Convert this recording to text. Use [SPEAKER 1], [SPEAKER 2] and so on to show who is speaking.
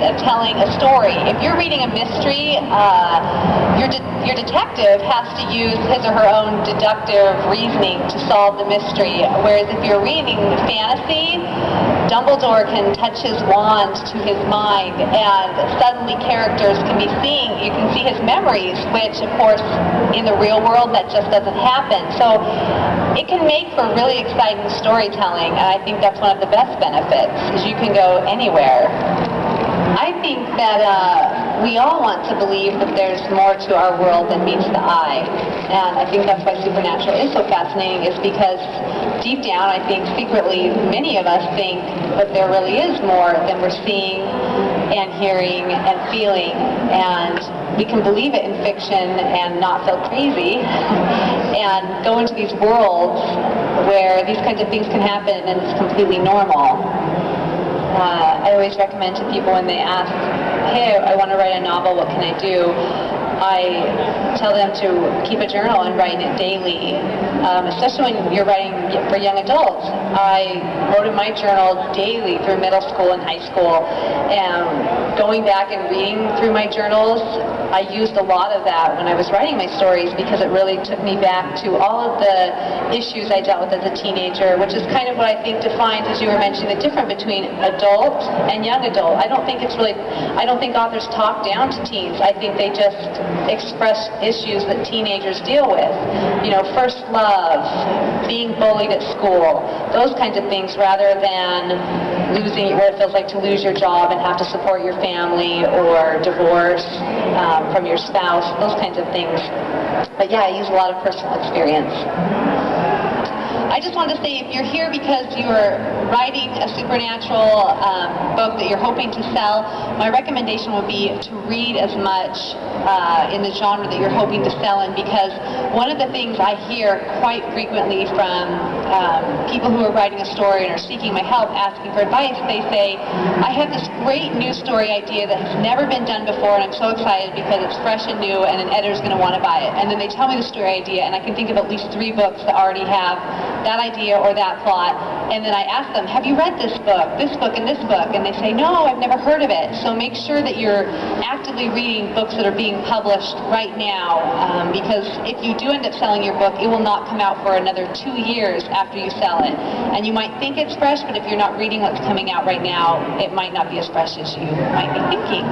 [SPEAKER 1] of telling a story. If you're reading a mystery, your detective has to use his or her own deductive reasoning to solve the mystery, whereas if you're reading fantasy, Dumbledore can touch his wand to his mind, and suddenly characters can be seeing, you can see his memories, which of course in the real world that just doesn't happen. So it can make for really exciting storytelling, and I think that's one of the best benefits, is you can go anywhere. I think that we all want to believe that there's more to our world than meets the eye, and I think that's why supernatural is so fascinating, is because deep down, I think secretly many of us think that there really is more than we're seeing and hearing and feeling, and we can believe it in fiction and not feel crazy and go into these worlds where these kinds of things can happen and it's completely normal. I always recommend to people when they ask, hey, I want to write a novel, what can I do? I tell them to keep a journal and write it daily, especially when you're writing for young adults. I wrote in my journal daily through middle school and high school, and going back and reading through my journals, I used a lot of that when I was writing my stories, because it really took me back to all of the issues I dealt with as a teenager, which is kind of what I think defines, as you were mentioning, the difference between adult and young adult. I don't think authors talk down to teens. I think they just express issues that teenagers deal with. You know, first love, being bullied at school, those kinds of things, rather than losing, what it feels like to lose your job and have to support your family, or divorce from your spouse, those kinds of things. But yeah, I use a lot of personal experience. I just wanted to say, if you're here because you're writing a supernatural book that you're hoping to sell, my recommendation would be to read as much in the genre that you're hoping to sell in, because one of the things I hear quite frequently from people who are writing a story and are seeking my help, asking for advice, they say, I have this great new story idea that has never been done before, and I'm so excited because it's fresh and new and an editor's going to want to buy it. And then they tell me the story idea, and I can think of at least 3 books that already have that idea or that plot, and then I ask them, have you read this book, and this book? And they say, no, I've never heard of it. So make sure that you're actively reading books that are being published right now, because if you do end up selling your book, it will not come out for another 2 years after you sell it. And you might think it's fresh, but if you're not reading what's coming out right now, it might not be as fresh as you might be thinking.